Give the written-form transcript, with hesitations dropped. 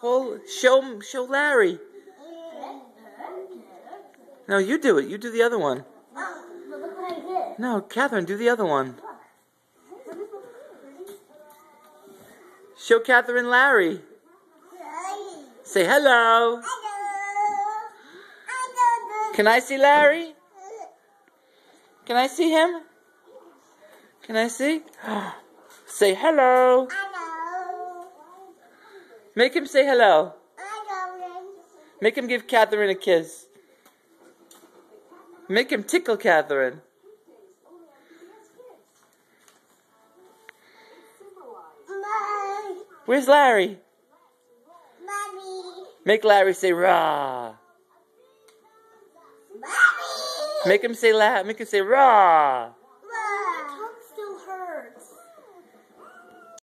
Show Larry. No, you do it. You do the other one. But look what I did. No, Catherine, do the other one. Show Catherine Larry. Say hello. Can I see Larry? Can I see him? Can I see? Say hello. Make him say hello. Make him give Catherine a kiss. Make him tickle Catherine. Where's Larry? Mommy. Make Larry say rah. Mommy. Make him say rah.